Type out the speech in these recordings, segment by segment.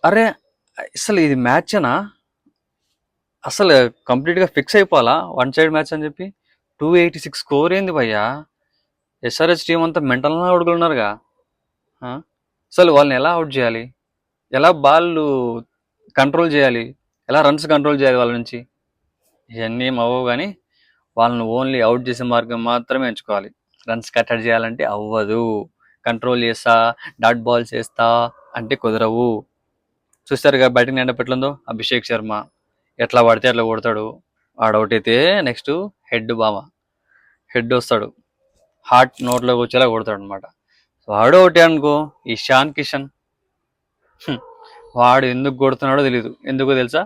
అరే అసలు ఇది మ్యాచేనా? అసలు కంప్లీట్గా ఫిక్స్ అయిపోవాలా వన్ సైడ్ మ్యాచ్ అని చెప్పి. 286 స్కోర్ ఏంది భయ్యా? ఎస్ఆర్హెచ్ టీం అంతా మెంటల్ ఉన్నారు. అసలు వాళ్ళని ఎలా అవుట్ చేయాలి, ఎలా బాల్ కంట్రోల్ చేయాలి, ఎలా రన్స్ కంట్రోల్ చేయాలి వాళ్ళ నుంచి, ఇవన్నీ ఏం అవ్వవు. కానీ వాళ్ళని ఓన్లీ అవుట్ చేసే మార్గం మాత్రమే ఎంచుకోవాలి. రన్స్ కట్టడి చేయాలంటే అవ్వదు. కంట్రోల్ చేస్తా, డాట్ బాల్స్ వేస్తా అంటే కుదరవు. చూస్తారుగా బ్యాటింగ్ ఎండ పెట్లుందో అభిషేక్ శర్మ, ఎట్లా పడితే అట్లా కొడతాడు. ఆడౌట్ అయితే నెక్స్ట్ హెడ్ హెడ్ వస్తాడు, హార్ట్ నోట్లోకి వచ్చేలా కొడతాడు అనమాట. వాడు ఒకటే అనుకో, ఇషాన్ కిషన్. హ్మ్. వాడు ఎందుకు కొడుతున్నాడో తెలియదు. ఎందుకో తెలుసా?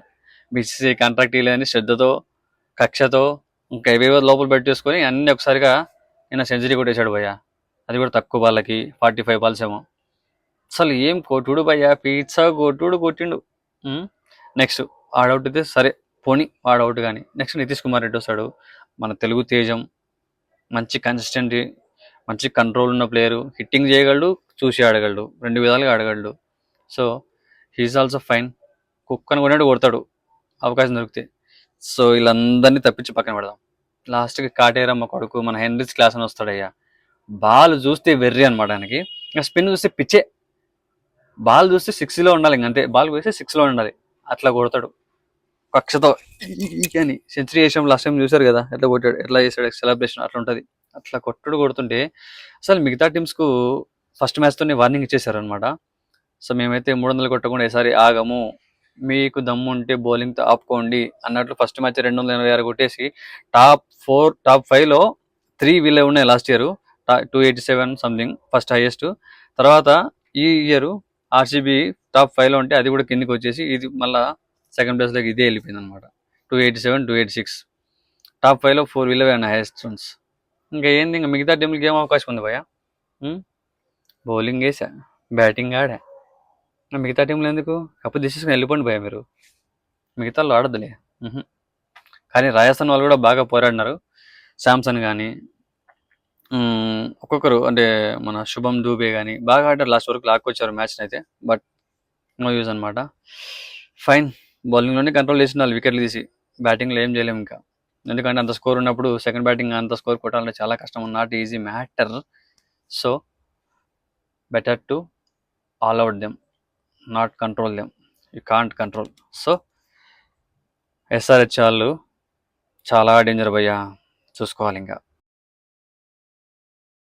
బీసీసీ కాంట్రాక్ట్ ఇవ్వలేదని శ్రద్ధతో, కక్షతో, ఇంకా ఏవేవో లోపల పెట్టేసుకొని అన్ని ఒకసారిగా నిన్న సెంచరీ కొట్టేశాడు భయ్య. అది కూడా తక్కువ బాళ్ళకి, 45 బాల్స్ ఏమో. అసలు ఏం కొట్టుడు భయ్య, పిజ్జా కొట్టుడు కొట్టిండు. నెక్స్ట్ ఆడౌట్ అయితే సరే పోనీ, వాడౌట్ కానీ నెక్స్ట్ నితీష్ కుమార్ రెడ్డి వస్తాడు, మన తెలుగు తేజం. మంచి కన్సిస్టెంట్, మంచి కంట్రోల్ ఉన్న ప్లేయరు, హిట్టింగ్ చేయగలడు, చూసి ఆడగలడు, రెండు విధాలుగా ఆడగలడు. So he is also fine. కుక్కను కొన్నాడు కొడతాడు అవకాశం దొరికితే. సో వీళ్ళందరినీ తప్పించి పక్కన పెడదాం. లాస్ట్కి కాటేరమ్మ కొడుకు మన హెన్రిచ్ క్లాస్ అని వస్తాడయ్యా. బాల్ చూస్తే వెర్రి అనమాట ఆయనకి, ఇంకా స్పిన్ చూస్తే పిచ్చే. బాల్ చూస్తే 6లో ఉండాలి, ఇంకంతే. బాల్ వేస్తే 6లో ఉండాలి, అట్లా కొడతాడు కక్షతో. అని సెంచరీ చేసాం లాస్ట్ టైం చూసారు కదా, ఎట్లా కొట్టాడు, ఎట్లా చేశాడు సెలబ్రేషన్, అట్లా ఉంటుంది. అట్లా కొడుతుంటే అసలు మిగతా టీమ్స్కు ఫస్ట్ మ్యాచ్తోనే వార్నింగ్ ఇచ్చేసారు అనమాట. సో మేమైతే 300 కొట్టకుండా ఈసారి ఆగము, మీకు దమ్ము ఉంటే బౌలింగ్తో ఆపుకోండి అన్నట్లు ఫస్ట్ మ్యాచ్ 286 కొట్టేసి టాప్ 5లో 3 వీళ్ళే ఉన్నాయి last year. 287 something first highest. తర్వాత ఈ ఇయర్ ఆర్సీబీ టాప్ 5లో ఉంటే అది కూడా కిందికి వచ్చేసి ఇది మళ్ళీ సెకండ్ ప్లేస్లోకి ఇదే వెళ్ళిపోయింది అనమాట. 287, 286 టాప్ 5లో 4 వీళ్ళే ఉన్నాయి హైయెస్ట్ రన్స్. ఇంకా ఏంది, ఇంకా మిగతా టీంలకి ఏం అవకాశం ఉంది భయ్యా? బౌలింగ్ వేసా, బ్యాటింగ్ ఆడా, మిగతా టీంలో ఎందుకు? కాకపోతే తీసుకుని వెళ్ళిపోండి భయ్యా మీరు, మిగతా వాళ్ళు ఆడద్దులే. కానీ రాజస్థాన్ వాళ్ళు కూడా బాగా పోరాడినారు. శాంసన్ కానీ ఒక్కొక్కరు, అంటే మన శుభం దూబే కానీ బాగా ఆడారు, లాస్ట్ వరకు లాక్కొచ్చారు మ్యాచ్ని అయితే. బట్ నో యూజ్ అనమాట. ఫైన్, బౌలింగ్లోనే కంట్రోల్ చేసిన వాళ్ళు వికెట్లు తీసి, బ్యాటింగ్లో ఏం చేయలేము ఇంకా. ఎందుకంటే అంత స్కోర్ ఉన్నప్పుడు సెకండ్ బ్యాటింగ్ అంత స్కోర్ కొట్టాలంటే చాలా కష్టం, not easy matter. So better to all out them, not control them. You can't control. So SRH వాళ్ళు చాలా డేంజర్ భయ్యా, చూసుకోవాలి ఇంకా.